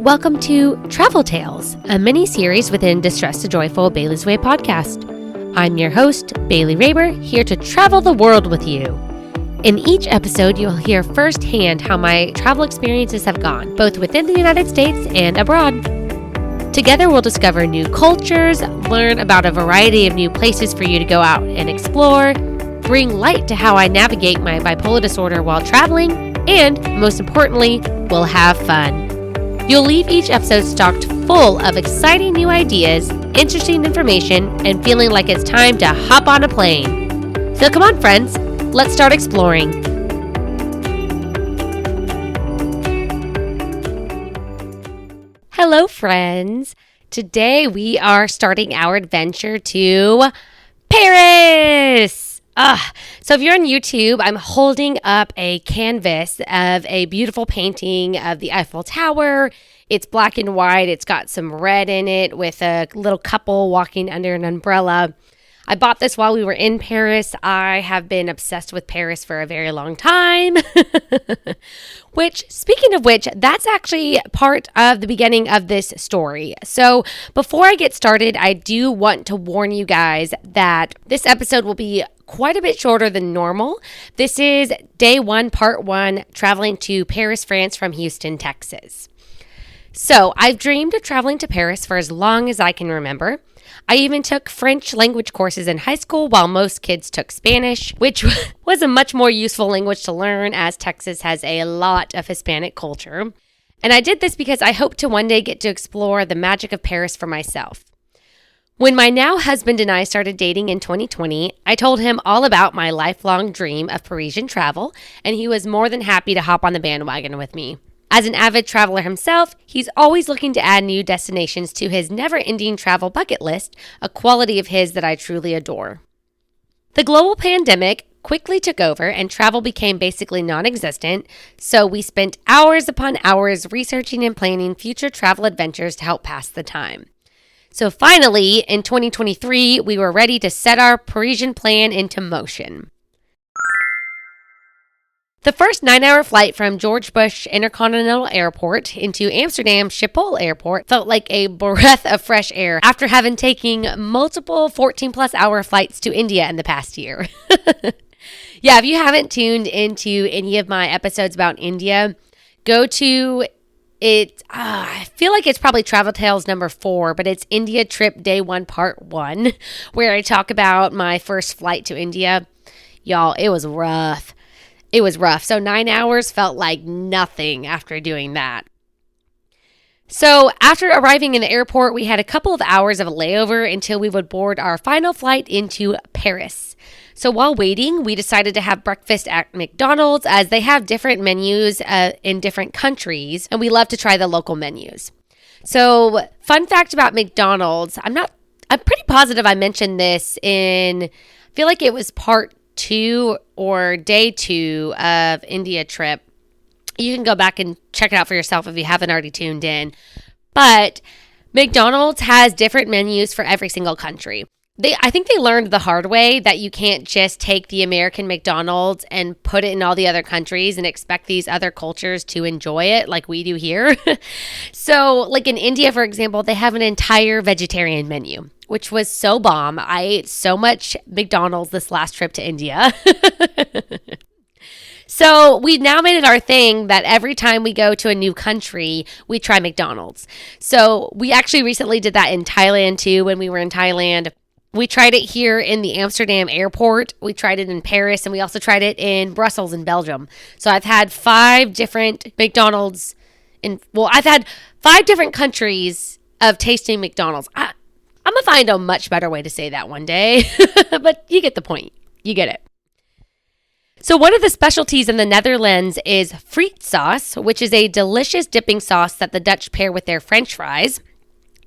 Welcome to Travel Tales, a mini-series within Distress to Joyful Bailey's Way podcast. I'm your host, Bailey Raber, here to travel the world with you. In each episode, you'll hear firsthand how my travel experiences have gone, both within the United States and abroad. Together, we'll discover new cultures, learn about a variety of new places for you to go out and explore, bring light to how I navigate my bipolar disorder while traveling, and, most importantly, we'll have fun. You'll leave each episode stocked full of exciting new ideas, interesting information, and feeling like it's time to hop on a plane. So come on, friends, let's start exploring. Hello, friends. Today we are starting our adventure to Paris. So if you're on YouTube, I'm holding up a canvas of a beautiful painting of the Eiffel Tower. It's black and white. It's got some red in it with a little couple walking under an umbrella. I bought this while we were in Paris. I have been obsessed with Paris for a very long time. Speaking of which, that's actually part of the beginning of this story. So before I get started, I do want to warn you guys that this episode will be quite a bit shorter than normal. This is day one, part one, traveling to Paris, France from Houston, Texas. So I've dreamed of traveling to Paris for as long as I can remember. I even took French language courses in high school while most kids took Spanish, which was a much more useful language to learn as Texas has a lot of Hispanic culture. And I did this because I hope to one day get to explore the magic of Paris for myself. When my now husband and I started dating in 2020, I told him all about my lifelong dream of Parisian travel, and he was more than happy to hop on the bandwagon with me. As an avid traveler himself, he's always looking to add new destinations to his never-ending travel bucket list, a quality of his that I truly adore. The global pandemic quickly took over and travel became basically non-existent, so we spent hours upon hours researching and planning future travel adventures to help pass the time. So finally, in 2023, we were ready to set our Parisian plan into motion. The first 9-hour flight from George Bush Intercontinental Airport into Amsterdam Schiphol Airport felt like a breath of fresh air after having taken multiple 14-plus hour flights to India in the past year. Yeah, if you haven't tuned into any of my episodes about India, go to it. I feel like it's probably Travel Tales number 4, but it's India Trip Day 1 Part 1, where I talk about my first flight to India. Y'all, it was rough. It was rough. So 9 hours felt like nothing after doing that. So after arriving in the airport, we had a couple of hours of a layover until we would board our final flight into Paris. So while waiting, we decided to have breakfast at McDonald's as they have different menus in different countries, and we love to try the local menus. So fun fact about McDonald's, I'm pretty positive I mentioned this I feel like it was part 2 or day 2 of India trip. You can go back and check it out for yourself if you haven't already tuned in. But McDonald's has different menus for every single country. I think they learned the hard way that you can't just take the American McDonald's and put it in all the other countries and expect these other cultures to enjoy it like we do here. So like in India, for example, they have an entire vegetarian menu, which was so bomb. I ate so much McDonald's this last trip to India. So we've now made it our thing that every time we go to a new country, we try McDonald's. So we actually recently did that in Thailand too when we were in Thailand. We tried it here in the Amsterdam airport. We tried it in Paris, and we also tried it in Brussels in Belgium. So I've had 5 different McDonald's I've had 5 different countries of tasting McDonald's. I'm going to find a much better way to say that one day, but you get the point. You get it. So one of the specialties in the Netherlands is friet sauce, which is a delicious dipping sauce that the Dutch pair with their French fries.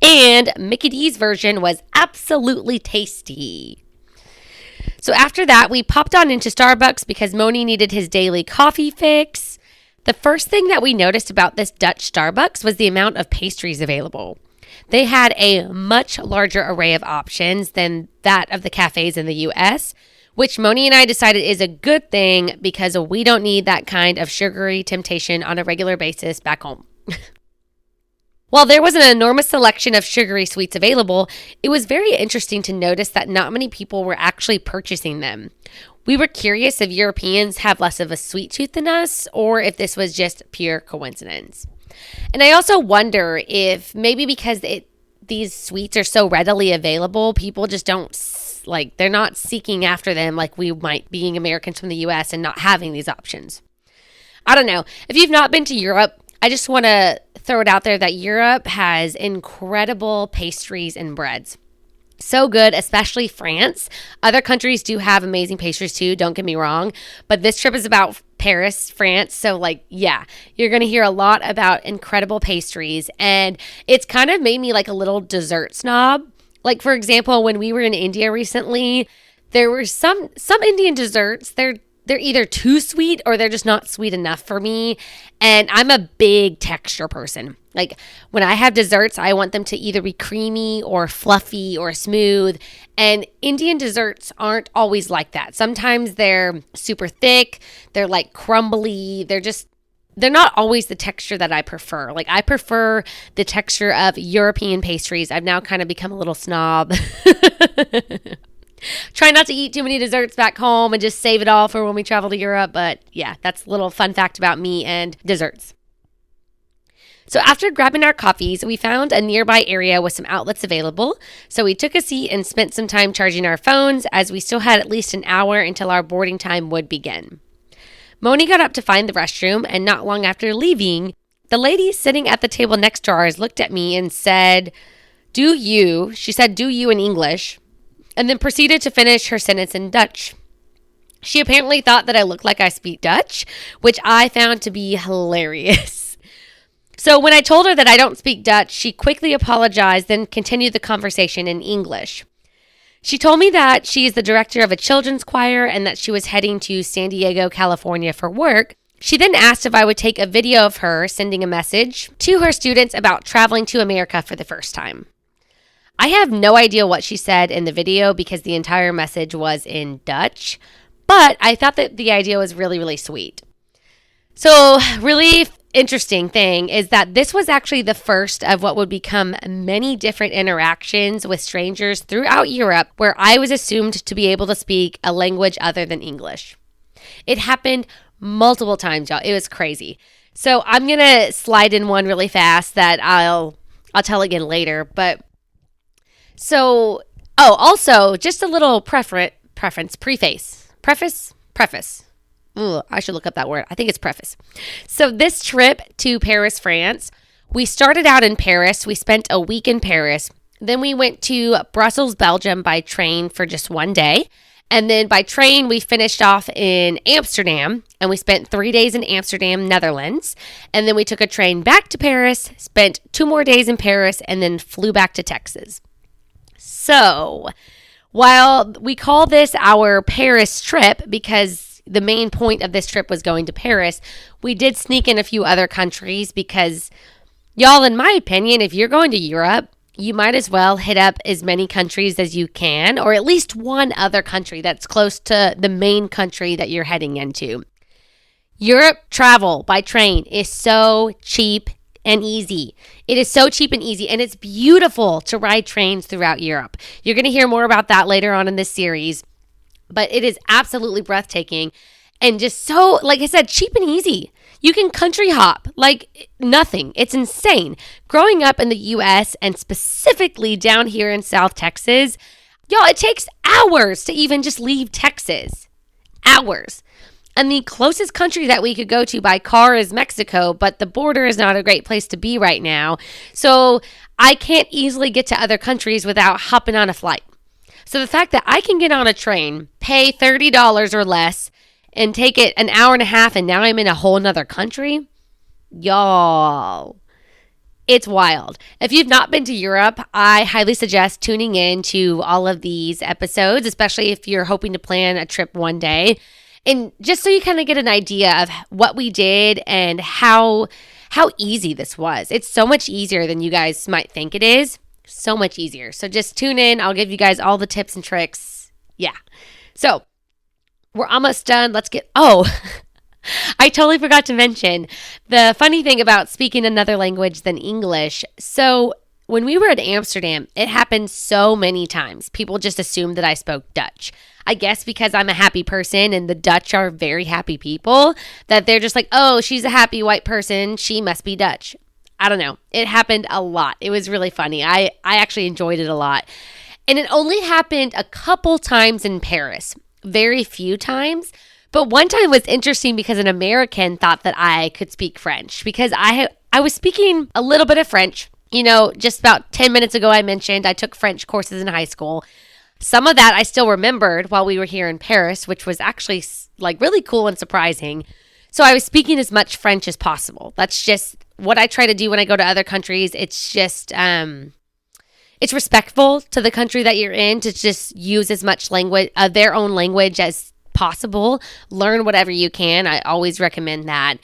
And Mickey D's version was absolutely tasty. So after that, we popped on into Starbucks because Moni needed his daily coffee fix. The first thing that we noticed about this Dutch Starbucks was the amount of pastries available. They had a much larger array of options than that of the cafes in the U.S., which Moni and I decided is a good thing because we don't need that kind of sugary temptation on a regular basis back home. While there was an enormous selection of sugary sweets available, it was very interesting to notice that not many people were actually purchasing them. We were curious if Europeans have less of a sweet tooth than us, or if this was just pure coincidence. And I also wonder if maybe because these sweets are so readily available, people just don't, they're not seeking after them like we might, being Americans from the US and not having these options. I don't know. If you've not been to Europe, I just want to throw it out there that Europe has incredible pastries and breads. So good, especially France. Other countries do have amazing pastries too, don't get me wrong. But this trip is about Paris, France. So you're going to hear a lot about incredible pastries. And it's kind of made me like a little dessert snob. Like, for example, when we were in India recently, there were some Indian desserts. They're either too sweet or they're just not sweet enough for me. And I'm a big texture person. Like, when I have desserts, I want them to either be creamy or fluffy or smooth. And Indian desserts aren't always like that. Sometimes they're super thick. They're like crumbly. They're not always the texture that I prefer. Like, I prefer the texture of European pastries. I've now kind of become a little snob. Try not to eat too many desserts back home and just save it all for when we travel to Europe. But yeah, that's a little fun fact about me and desserts. So after grabbing our coffees, we found a nearby area with some outlets available. So we took a seat and spent some time charging our phones, as we still had at least an hour until our boarding time would begin. Moni got up to find the restroom, and not long after leaving, the lady sitting at the table next to ours looked at me and said, she said, "Do you" in English, and then proceeded to finish her sentence in Dutch. She apparently thought that I looked like I speak Dutch, which I found to be hilarious. So when I told her that I don't speak Dutch, she quickly apologized, then continued the conversation in English. She told me that she is the director of a children's choir and that she was heading to San Diego, California for work. She then asked if I would take a video of her sending a message to her students about traveling to America for the first time. I have no idea what she said in the video because the entire message was in Dutch, but I thought that the idea was really, really sweet. So really interesting thing is that this was actually the first of what would become many different interactions with strangers throughout Europe where I was assumed to be able to speak a language other than English. It happened multiple times, y'all. It was crazy. So I'm going to slide in one really fast that I'll tell again later, but also just a little preface. Ooh, I should look up that word. I think it's preface. So this trip to Paris, France, we started out in Paris. We spent a week in Paris. Then we went to Brussels, Belgium by train for just one day. And then by train, we finished off in Amsterdam, and we spent 3 days in Amsterdam, Netherlands. And then we took a train back to Paris, spent 2 more days in Paris, and then flew back to Texas. So while we call this our Paris trip because the main point of this trip was going to Paris, we did sneak in a few other countries because, y'all, in my opinion, if you're going to Europe, you might as well hit up as many countries as you can, or at least one other country that's close to the main country that you're heading into. Europe travel by train is so cheap and easy. It is so cheap and easy, and it's beautiful to ride trains throughout Europe. You're going to hear more about that later on in this series. But it is absolutely breathtaking and just so, like I said, cheap and easy. You can country hop like nothing. It's insane. Growing up in the U.S. and specifically down here in South Texas, y'all, it takes hours to even just leave Texas. Hours. And the closest country that we could go to by car is Mexico, but the border is not a great place to be right now. So I can't easily get to other countries without hopping on a flight. So the fact that I can get on a train, pay $30 or less, and take it an hour and a half, and now I'm in a whole nother country, y'all, it's wild. If you've not been to Europe, I highly suggest tuning in to all of these episodes, especially if you're hoping to plan a trip one day. And just so you kind of get an idea of what we did and how easy this was. It's so much easier than you guys might think it is. So much easier. So just tune in. I'll give you guys all the tips and tricks. Yeah. So we're almost done. Let's get, I totally forgot to mention the funny thing about speaking another language than English. So, when we were at Amsterdam, it happened so many times. People just assumed that I spoke Dutch. I guess because I'm a happy person and the Dutch are very happy people, that they're just like, oh, she's a happy white person. She must be Dutch. I don't know. It happened a lot. It was really funny. I actually enjoyed it a lot. And it only happened a couple times in Paris, very few times. But one time was interesting because an American thought that I could speak French because I was speaking a little bit of French. You know, just about 10 minutes ago, I mentioned I took French courses in high school. Some of that I still remembered while we were here in Paris, which was actually like really cool and surprising. So I was speaking as much French as possible. That's just what I try to do when I go to other countries. It's just, it's respectful to the country that you're in to just use as much language, their own language as possible. Learn whatever you can. I always recommend that.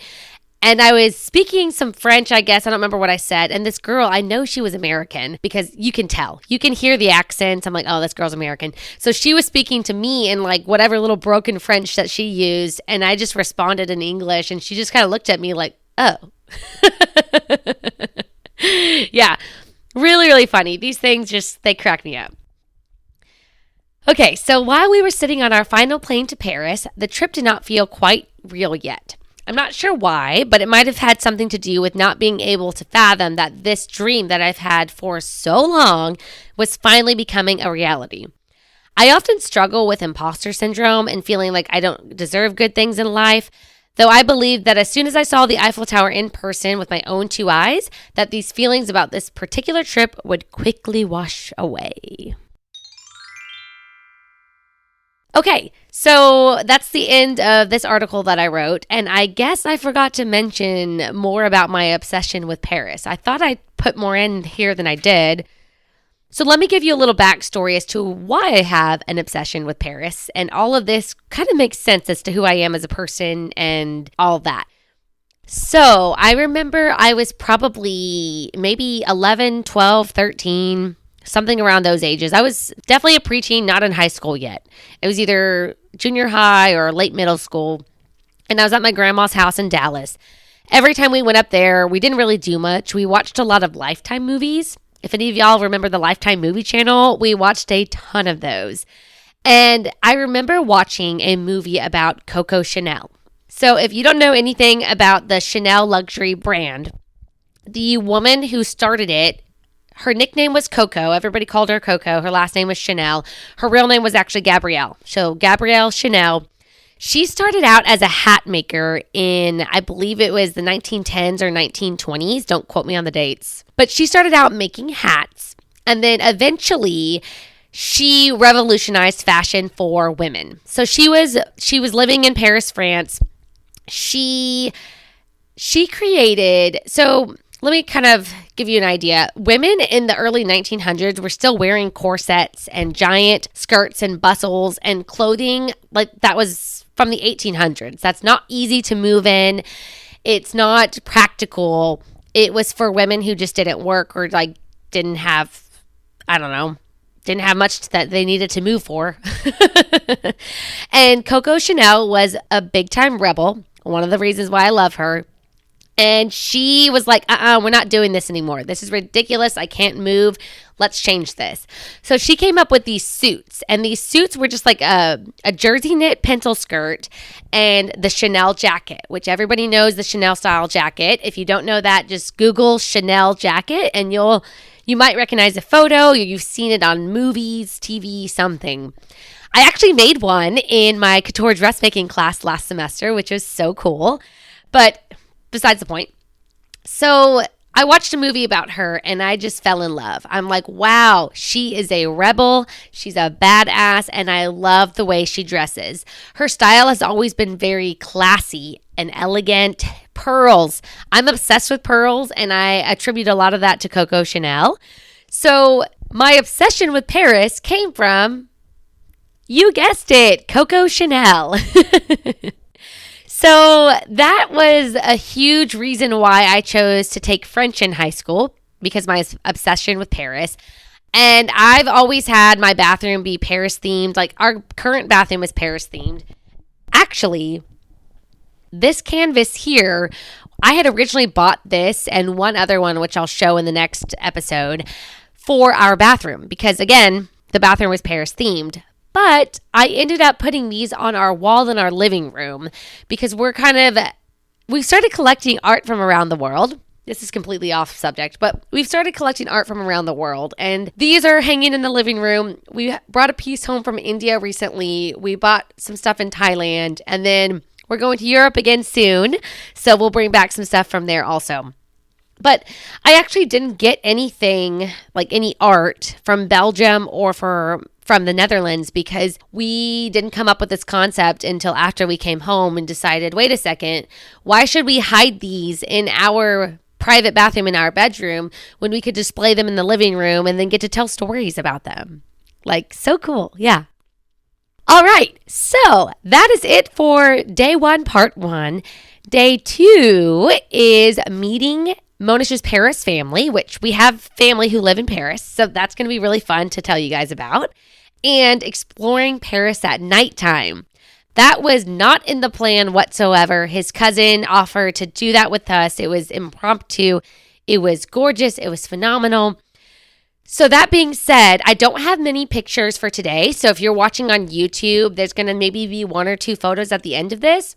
And I was speaking some French, I guess. I don't remember what I said. And this girl, I know she was American because you can tell. You can hear the accents. I'm like, oh, this girl's American. So she was speaking to me in like whatever little broken French that she used. And I just responded in English. And she just kind of looked at me like, oh. Yeah, really, really funny. These things just, they crack me up. Okay, so while we were sitting on our final plane to Paris, the trip did not feel quite real yet. I'm not sure why, but it might have had something to do with not being able to fathom that this dream that I've had for so long was finally becoming a reality. I often struggle with imposter syndrome and feeling like I don't deserve good things in life, though I believe that as soon as I saw the Eiffel Tower in person with my own two eyes, that these feelings about this particular trip would quickly wash away. Okay, so that's the end of this article that I wrote, and I guess I forgot to mention more about my obsession with Paris. I thought I'd put more in here than I did. So let me give you a little backstory as to why I have an obsession with Paris, and all of this kind of makes sense as to who I am as a person and all that. So I remember I was probably maybe 11, 12, 13, something around those ages. I was definitely a preteen, not in high school yet. It was either junior high or late middle school. And I was at my grandma's house in Dallas. Every time we went up there, we didn't really do much. We watched a lot of Lifetime movies. If any of y'all remember the Lifetime movie channel, we watched a ton of those. And I remember watching a movie about Coco Chanel. So if you don't know anything about the Chanel luxury brand, the woman who started it, her nickname was Coco. Everybody called her Coco. Her last name was Chanel. Her real name was actually Gabrielle. So Gabrielle Chanel. She started out as a hat maker in, I believe it was the 1910s or 1920s. Don't quote me on the dates. But she started out making hats. And then eventually she revolutionized fashion for women. So she was living in Paris, France. She created, so let me kind of give you an idea. Women in the early 1900s were still wearing corsets and giant skirts and bustles and clothing like that was from the 1800s. That's not easy to move in. It's not practical. It was for women who just didn't work or like didn't have, I don't know, didn't have much that they needed to move for. And Coco Chanel was a big time rebel. One of the reasons why I love her. And she was like, we're not doing this anymore. This is ridiculous. I can't move. Let's change this. So she came up with these suits. And these suits were just like a jersey knit pencil skirt and the Chanel jacket, which everybody knows the Chanel style jacket. If you don't know that, just Google Chanel jacket and you might recognize a photo. You've seen it on movies, TV, something. I actually made one in my couture dressmaking class last semester, which was so cool. But besides the point. So I watched a movie about her and I just fell in love. I'm like, wow, she is a rebel. She's a badass and I love the way she dresses. Her style has always been very classy and elegant. Pearls. I'm obsessed with pearls and I attribute a lot of that to Coco Chanel. So my obsession with Paris came from, you guessed it, Coco Chanel. So that was a huge reason why I chose to take French in high school, because my obsession with Paris. And I've always had my bathroom be Paris themed. Like our current bathroom is Paris themed. Actually, this canvas here, I had originally bought this and one other one, which I'll show in the next episode, for our bathroom because, again, the bathroom was Paris themed. But I ended up putting these on our wall in our living room because we've started collecting art from around the world. This is completely off subject, but we've started collecting art from around the world, and these are hanging in the living room. We brought a piece home from India recently. We bought some stuff in Thailand, and then we're going to Europe again soon, so we'll bring back some stuff from there also. But I actually didn't get anything, like any art from Belgium or from the Netherlands because we didn't come up with this concept until after we came home and decided, wait a second, why should we hide these in our private bathroom in our bedroom when we could display them in the living room and then get to tell stories about them? Like, so cool. Yeah. All right. So that is it for day 1, part 1. Day 2 is meeting Monish's Paris family, which we have family who live in Paris. So that's going to be really fun to tell you guys about. And exploring Paris at nighttime. That was not in the plan whatsoever. His cousin offered to do that with us. It was impromptu. It was gorgeous. It was phenomenal. So that being said, I don't have many pictures for today. So if you're watching on YouTube, there's going to maybe be 1 or 2 photos at the end of this.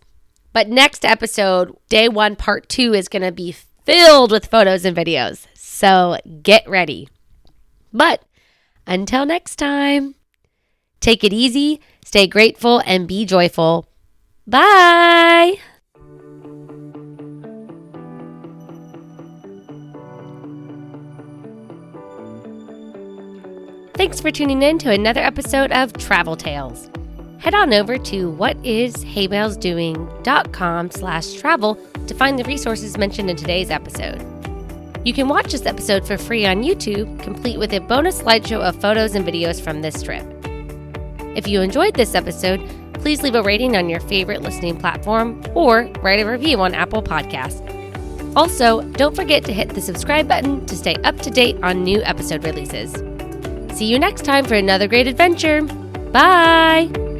But next episode, day 1, part 2, is going to be filled with photos and videos. So get ready. But until next time, take it easy, stay grateful, and be joyful. Bye! Thanks for tuning in to another episode of Travel Tales. Head on over to whatishaybellsdoing.com/travel to find the resources mentioned in today's episode. You can watch this episode for free on YouTube, complete with a bonus slideshow of photos and videos from this trip. If you enjoyed this episode, please leave a rating on your favorite listening platform or write a review on Apple Podcasts. Also, don't forget to hit the subscribe button to stay up to date on new episode releases. See you next time for another great adventure. Bye!